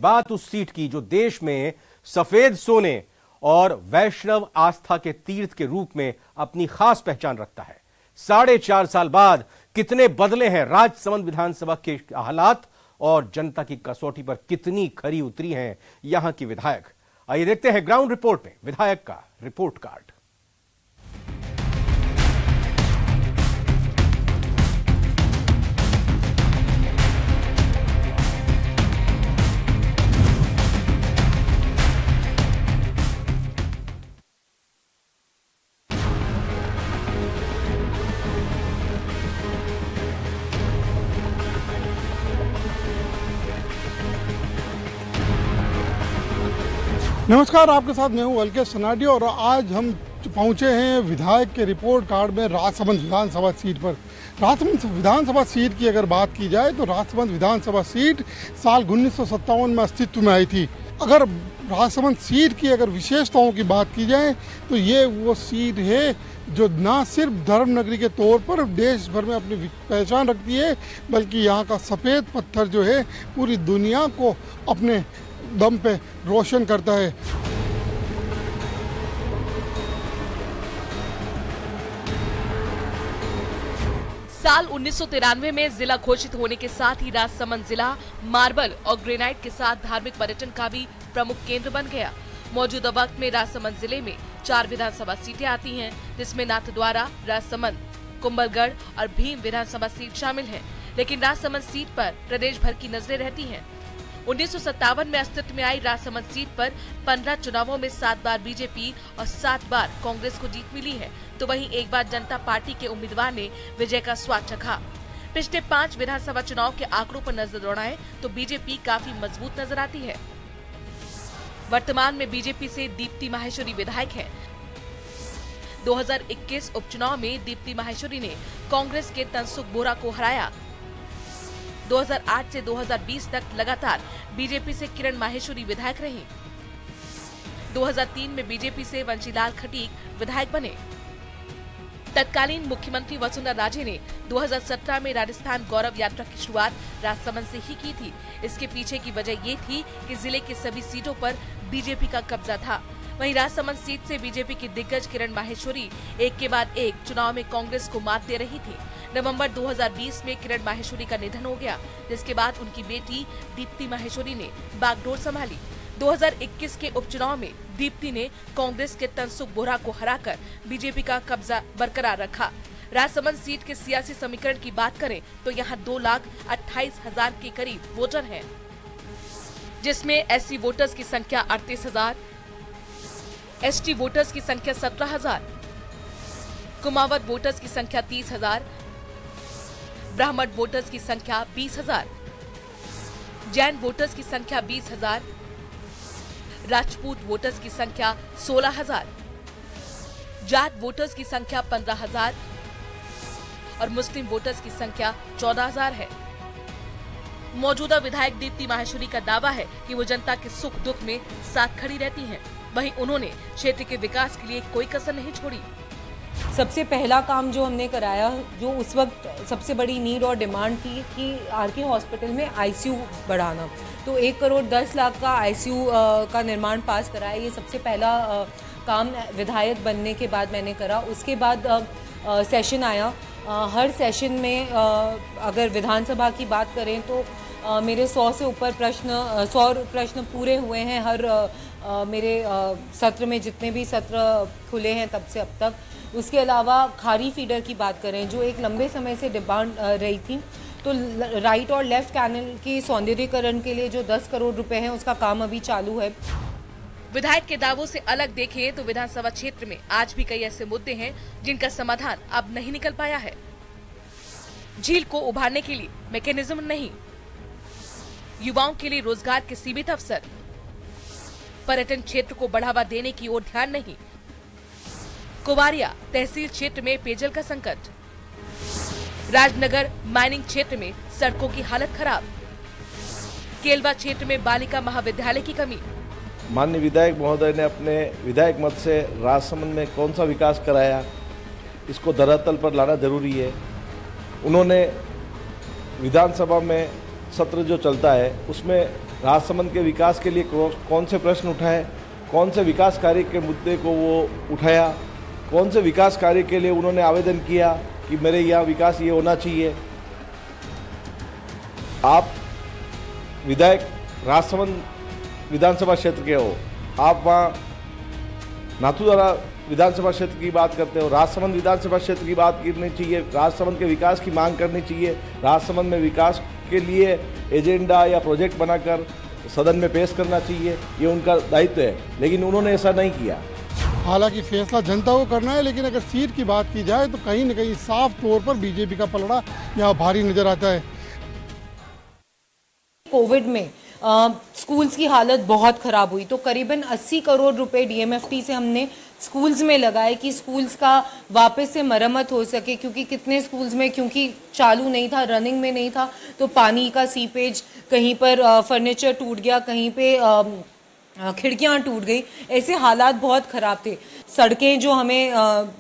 बात उस सीट की जो देश में सफेद सोने और वैष्णव आस्था के तीर्थ के रूप में अपनी खास पहचान रखता है। 4.5 साल बाद कितने बदले हैं राजसमंद विधानसभा के हालात और जनता की कसौटी पर कितनी खरी उतरी हैं यहां की विधायक। आइए देखते हैं ग्राउंड रिपोर्ट में विधायक का रिपोर्ट कार्ड। नमस्कार, आपके साथ मैं हूं अलकेश सनाडी और आज हम पहुंचे हैं विधायक के रिपोर्ट कार्ड में राजसमंद विधानसभा सीट पर। राजसमंद विधानसभा सीट की अगर बात की जाए तो राजसमंद विधानसभा सीट साल 1957 में अस्तित्व में आई थी। अगर राजसमंद सीट की अगर विशेषताओं की बात की जाए तो ये वो सीट है जो ना सिर्फ धर्मनगरी के तौर पर देश भर में अपनी पहचान रखती है, बल्कि यहाँ का सफ़ेद पत्थर जो है पूरी दुनिया को अपने दम पे रोशन करता है। साल 1993 में जिला घोषित होने के साथ ही राजसमंद जिला मार्बल और ग्रेनाइट के साथ धार्मिक पर्यटन का भी प्रमुख केंद्र बन गया। मौजूदा वक्त में राजसमंद जिले में 4 विधानसभा सीटें आती हैं, जिसमें नाथद्वारा, राजसमंद, कुंभलगढ़ और भीम विधानसभा सीट शामिल हैं। लेकिन राजसमंद सीट पर प्रदेश भर की नजरें रहती हैं। 1957 में अस्तित्व में आई राजसमंद सीट पर 15 चुनावों में 7 बार बीजेपी और 7 बार कांग्रेस को जीत मिली है, तो वहीं एक बार जनता पार्टी के उम्मीदवार ने विजय का स्वाद चखा। पिछले 5 विधानसभा चुनाव के आंकड़ों पर नजर दौड़ाएं तो बीजेपी काफी मजबूत नजर आती है। वर्तमान में बीजेपी से दीप्ति माहेश्वरी विधायक है। 2021 उपचुनाव में दीप्ति माहेश्वरी ने कांग्रेस के तनसुख बोरा को हराया। 2008 से 2020 तक लगातार बीजेपी से किरण माहेश्वरी विधायक रहीं। 2003 में बीजेपी से वंशीलाल खटीक विधायक बने। तत्कालीन मुख्यमंत्री वसुंधरा राजे ने 2017 में राजस्थान गौरव यात्रा की शुरुआत राजसमंद से ही की थी। इसके पीछे की वजह ये थी कि जिले की सभी सीटों पर बीजेपी का कब्जा था। वहीं राजसमंद सीट से बीजेपी की दिग्गज किरण माहेश्वरी एक के बाद एक चुनाव में कांग्रेस को मात दे रही थी। नवंबर 2020 में किरण माहेश्वरी का निधन हो गया, जिसके बाद उनकी बेटी दीप्ति माहेश्वरी ने बागडोर संभाली। 2021 के उपचुनाव में दीप्ति ने कांग्रेस के तनसुख बोरा को हराकर बीजेपी का कब्जा बरकरार रखा। राजसमंद सीट के सियासी समीकरण की बात करें तो यहाँ 2,28,000 के करीब वोटर हैं, जिसमें एससी वोटर्स की संख्या 38,000, एसटी वोटर्स की संख्या 17,000, कुमावत वोटर्स की संख्या 30,000, ब्राह्मण वोटर्स की संख्या 20,000, जैन वोटर्स की संख्या 20,000, राजपूत वोटर्स की संख्या 16,000, जाट वोटर्स की संख्या 15,000 और मुस्लिम वोटर्स की संख्या 14,000 है। मौजूदा विधायक दीप्ति माहेश्वरी का दावा है कि वो जनता के सुख दुख में साथ खड़ी रहती हैं। वहीं उन्होंने क्षेत्र के विकास के लिए कोई कसर नहीं छोड़ी। सबसे पहला काम जो हमने कराया, जो उस वक्त सबसे बड़ी नीड और डिमांड थी कि आरके हॉस्पिटल में आईसीयू बढ़ाना, तो 1 करोड़ 10 लाख का आईसीयू का निर्माण पास कराया। ये सबसे पहला काम विधायक बनने के बाद मैंने करा। उसके बाद सेशन आया। हर सेशन में अगर विधानसभा की बात करें तो मेरे 100 से ऊपर 100 प्रश्न पूरे हुए हैं। हर मेरे सत्र में जितने भी सत्र खुले हैं तब से अब तक। उसके अलावा खारी फीडर की बात करें, जो एक लंबे समय से डिमांड रही थी, तो राइट और लेफ्ट कैनल के सौंदर्यीकरण के लिए जो 10 करोड़ रुपए हैं उसका काम अभी चालू है। विधायक के दावों से अलग देखें तो विधानसभा क्षेत्र में आज भी कई ऐसे मुद्दे हैं जिनका समाधान अब नहीं निकल पाया है। झील को उभारने के लिए मैकेनिज्म नहीं, युवाओं के लिए रोजगार के सीमित अवसर, पर्यटन क्षेत्र को बढ़ावा देने की ओर ध्यान नहीं, कुवारिया तहसील क्षेत्र में पेयजल का संकट, राजनगर माइनिंग क्षेत्र में सड़कों की हालत खराब, केलवा क्षेत्र में बालिका महाविद्यालय की कमी। माननीय विधायक महोदय ने अपने विधायक मत से राजसमंद में कौन सा विकास कराया, इसको धरातल पर लाना जरूरी है। उन्होंने विधानसभा में सत्र जो चलता है उसमें राजसमंद के विकास के लिए कौन से प्रश्न उठाए, कौन से विकास कार्य के मुद्दे को वो उठाया, कौन से विकास कार्य के लिए उन्होंने आवेदन किया कि मेरे यहाँ विकास ये होना चाहिए। आप विधायक राजसमंद विधानसभा क्षेत्र के हो, आप वहाँ नाथूद्वारा विधानसभा क्षेत्र की बात करते हो, राजसमंद विधानसभा क्षेत्र की बात करनी चाहिए, राजसमंद के विकास की मांग करनी चाहिए, राजसमंद में विकास के लिए एजेंडा या प्रोजेक्ट बनाकर सदन में पेश करना चाहिए, ये उनका दायित्व है, लेकिन उन्होंने ऐसा नहीं किया। हालांकि फैसला जनता को करना है, लेकिन अगर सीट की बात की जाए तो कहीं न कहीं साफ तौर पर बीजेपी का पलड़ा यहाँ भारी नजर आता है। कोविड में स्कूल्स की हालत बहुत ख़राब हुई, तो करीबन 80 करोड़ रुपए डीएमएफटी से हमने स्कूल्स में लगाए कि स्कूल्स का वापस से मरम्मत हो सके, क्योंकि कितने स्कूल्स में क्योंकि चालू नहीं था, रनिंग में नहीं था, तो पानी का सीपेज, कहीं पर फर्नीचर टूट गया, कहीं पे खिड़कियां टूट गई, ऐसे हालात बहुत ख़राब थे। सड़कें जो हमें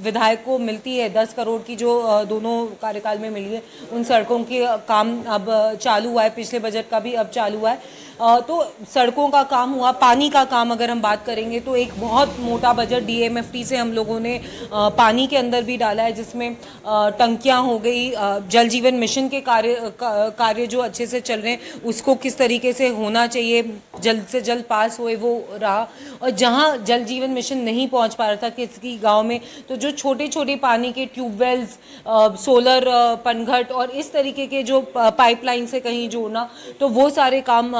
विधायक को मिलती है 10 करोड़ की जो दोनों कार्यकाल में मिली है, उन सड़कों के काम अब चालू हुआ है, पिछले बजट का भी अब चालू हुआ है। तो सड़कों का काम हुआ, पानी का काम अगर हम बात करेंगे तो एक बहुत मोटा बजट डीएमएफटी से हम लोगों ने पानी के अंदर भी डाला है, जिसमें टंकियां हो गई, जल जीवन मिशन के कार्य जो अच्छे से चल रहे हैं उसको किस तरीके से होना चाहिए, जल्द से जल्द पास होए वो रहा। और जहां जल जीवन मिशन नहीं पहुंच पा रहा था किसी गांव में, तो जो छोटे छोटे पानी के ट्यूबवेल्स, सोलर पनघट और इस तरीके के जो पाइपलाइन से कहीं जोड़ना, तो वो सारे काम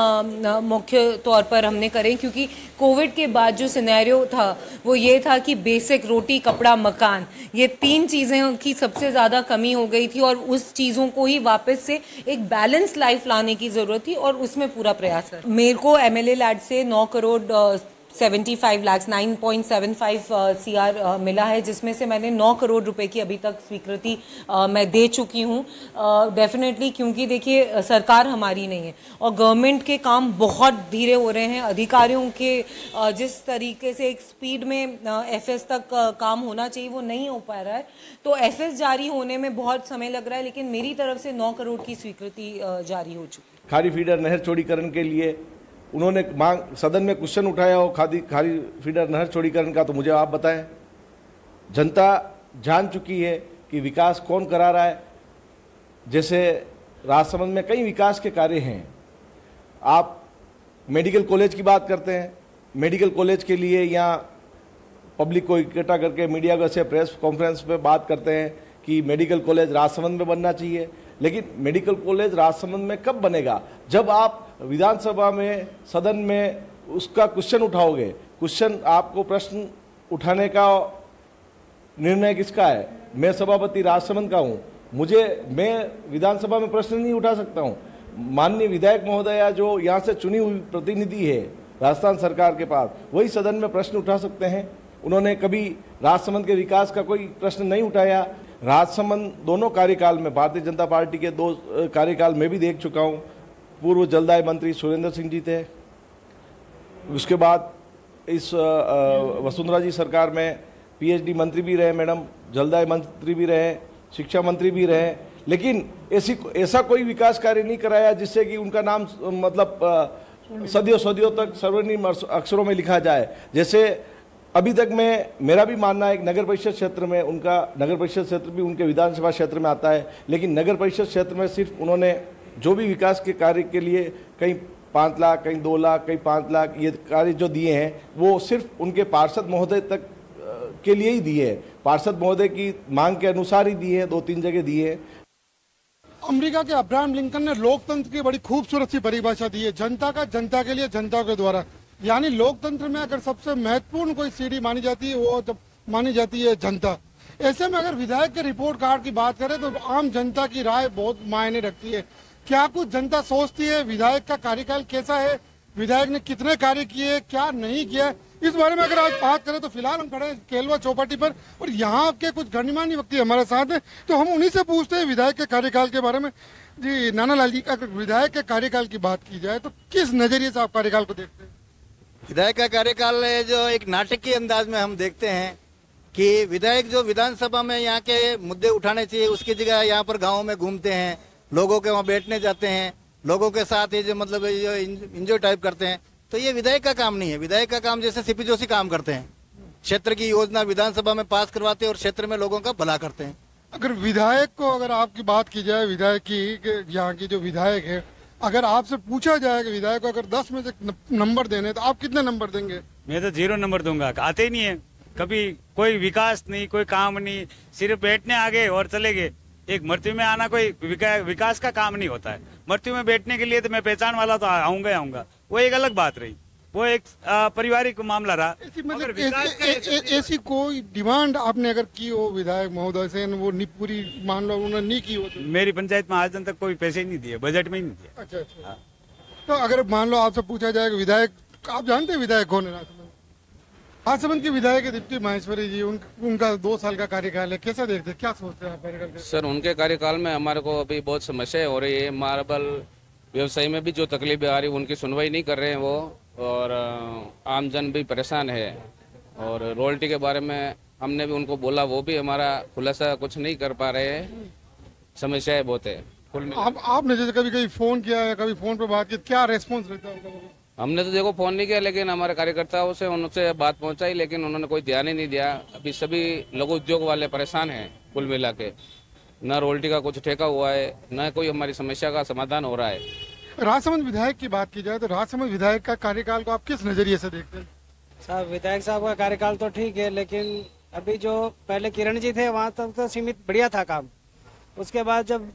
मुख्य तौर पर हमने करें, क्योंकि कोविड के बाद जो सिनेरियो था वो ये था कि बेसिक रोटी कपड़ा मकान, ये 3 चीज़ें की सबसे ज़्यादा कमी हो गई थी, और उस चीज़ों को ही वापस से एक बैलेंस लाइफ लाने की ज़रूरत थी, और उसमें पूरा प्रयास है। मेरे को एमएलए लैड से 9 करोड़ 75 लाख 9.75 CR मिला है, जिसमें से मैंने 9 करोड़ रुपए की अभी तक स्वीकृति मैं दे चुकी हूँ। डेफिनेटली, क्योंकि देखिए सरकार हमारी नहीं है और गवर्नमेंट के काम बहुत धीरे हो रहे हैं। अधिकारियों के जिस तरीके से एक स्पीड में FS तक काम होना चाहिए वो नहीं हो पा रहा है, तो FS जारी होने में बहुत समय लग रहा है, लेकिन मेरी तरफ से 9 करोड़ की स्वीकृति जारी हो चुकी है। खारी फीडर नहर चौड़ीकरण के लिए उन्होंने मांग सदन में क्वेश्चन उठाया हो खारी फीडर नहर चौड़ीकरण का, तो मुझे आप बताएं। जनता जान चुकी है कि विकास कौन करा रहा है। जैसे राजसमंद में कई विकास के कार्य हैं। आप मेडिकल कॉलेज की बात करते हैं, मेडिकल कॉलेज के लिए यहाँ पब्लिक को इकट्ठा करके मीडिया को से प्रेस कॉन्फ्रेंस पे बात करते हैं कि मेडिकल कॉलेज राजसमंद में बनना चाहिए, लेकिन मेडिकल कॉलेज राजसमंद में कब बनेगा? जब आप विधानसभा में सदन में उसका क्वेश्चन उठाओगे। क्वेश्चन आपको प्रश्न उठाने का निर्णय किसका है? मैं सभापति राजसमंद का हूँ, मैं विधानसभा में प्रश्न नहीं उठा सकता हूँ। माननीय विधायक महोदया जो यहाँ से चुनी हुई प्रतिनिधि है राजस्थान सरकार के पास, वही सदन में प्रश्न उठा सकते हैं। उन्होंने कभी राजसमंद के विकास का कोई प्रश्न नहीं उठाया। राजसमंद दोनों कार्यकाल में, भारतीय जनता पार्टी के 2 कार्यकाल में भी देख चुका हूँ। पूर्व जलदाय मंत्री सुरेंद्र सिंह जी थे, उसके बाद इस वसुंधरा जी सरकार में PhD मंत्री भी रहे मैडम, जलदाय मंत्री भी रहे, शिक्षा मंत्री भी रहे, लेकिन ऐसा कोई विकास कार्य नहीं कराया जिससे कि उनका नाम मतलब सदियों तक स्वर्णिम अक्षरों में लिखा जाए। जैसे अभी तक मेरा भी मानना है, नगर परिषद क्षेत्र में उनका नगर परिषद क्षेत्र भी उनके विधानसभा क्षेत्र में आता है, लेकिन नगर परिषद क्षेत्र में सिर्फ उन्होंने जो भी विकास के कार्य के लिए कहीं 5 लाख, कहीं 2 लाख, कहीं 5 लाख ये कार्य जो दिए हैं वो सिर्फ उनके पार्षद महोदय तक के लिए ही दिए हैं। पार्षद महोदय की मांग के अनुसार ही दिए हैं, 2-3 जगह दिए हैं। अमेरिका के अब्राहम लिंकन ने लोकतंत्र की बड़ी खूबसूरत सी परिभाषा दी है, जनता का जनता के लिए जनता के द्वारा। यानी लोकतंत्र में अगर सबसे महत्वपूर्ण कोई सीढ़ी मानी जाती है वो जब मानी जाती है जनता। ऐसे में अगर विधायक के रिपोर्ट कार्ड की बात करें तो आम जनता की राय बहुत मायने रखती है। क्या कुछ जनता सोचती है विधायक का कार्यकाल कैसा है, विधायक ने कितने कार्य किए, क्या नहीं किया, इस बारे में अगर आज बात करें तो फिलहाल हम खड़े हैं केलवा चौपाटी पर और यहाँ के कुछ गणमान्य व्यक्ति हमारे साथ हैं, तो हम उन्हीं से पूछते हैं विधायक के कार्यकाल के बारे में। जी नाना लाल जी, अगर विधायक के कार्यकाल की बात की जाए तो किस नजरिए से आप कार्यकाल को देखते हैं? विधायक का कार्यकाल जो एक नाटक के अंदाज में हम देखते हैं कि विधायक जो विधानसभा में यहाँ के मुद्दे उठाने चाहिए उसकी जगह यहाँ पर गाँव में घूमते हैं, लोगों के वहाँ बैठने जाते हैं लोगों के साथ ये जो मतलब ये जो इंजॉय टाइप करते हैं, तो ये विधायक का काम नहीं है। विधायक का काम जैसे सीपी जोशी काम करते हैं, क्षेत्र की योजना विधानसभा में पास करवाते हैं और क्षेत्र में लोगों का भला करते हैं। अगर विधायक को, अगर आपकी बात की जाए विधायक की, यहाँ की जो विधायक है, अगर आपसे पूछा जाए कि विधायक को अगर 10 में से नंबर देने, तो आप कितने नंबर देंगे? मैं तो 0 नंबर दूंगा। आते ही नहीं है कभी, कोई विकास नहीं, कोई काम नहीं, सिर्फ बैठने आ गए और चले गए। एक मृत्यु में आना कोई विकास का काम नहीं होता है। मृत्यु में बैठने के लिए तो मैं पहचान वाला तो आऊंगा, वो एक अलग बात रही, वो एक पारिवारिक मामला रहा। ऐसी कोई डिमांड आपने अगर की हो विधायक महोदय से, वो पूरी मान लो उन्होंने नहीं की हो तो? मेरी पंचायत में आज तक कोई पैसे ही नहीं दिए, बजट में ही नहीं दिए। अच्छा। तो अगर मान लो आपसे पूछा जाए कि विधायक, आप जानते हैं विधायक कौन है? राजसमंद के विधायक है दीप्ति माहेश्वरी जी, उनका 2 साल का कार्यकाल है, कैसा देखते हैं, क्या सोचते हैं आप? सर, उनके कार्यकाल में हमारे को अभी बहुत समस्या हो रही है। मार्बल व्यवसाय में भी जो तकलीफें आ रही है उनकी सुनवाई नहीं कर रहे हैं वो, और आमजन भी परेशान है। और रॉयल्टी के बारे में हमने भी उनको बोला, वो भी हमारा खुलासा कुछ नहीं कर पा रहे हैं। समस्याएं बहुत है। आपने जैसे कभी फोन किया है, कभी फोन पे बात की, क्या रेस्पॉन्स रहता है उनका? हमने तो देखो फोन नहीं किया, लेकिन हमारे कार्यकर्ताओं से उनसे बात पहुंचाई, लेकिन उन्होंने कोई ध्यान ही नहीं दिया। अभी सभी लघु उद्योग वाले परेशान हैं कुल मिला के। न रॉयल्टी का कुछ ठेका हुआ है, न कोई हमारी समस्या का समाधान हो रहा है। राजसमंद विधायक की बात की जाए तो राजसमंद विधायक का कार्यकाल को आप किस नजरिए से देखते हैं? साहब, विधायक साहब का कार्यकाल तो ठीक है, लेकिन अभी जो पहले किरण जी थे वहाँ तक तो सीमित बढ़िया था काम। उसके बाद जब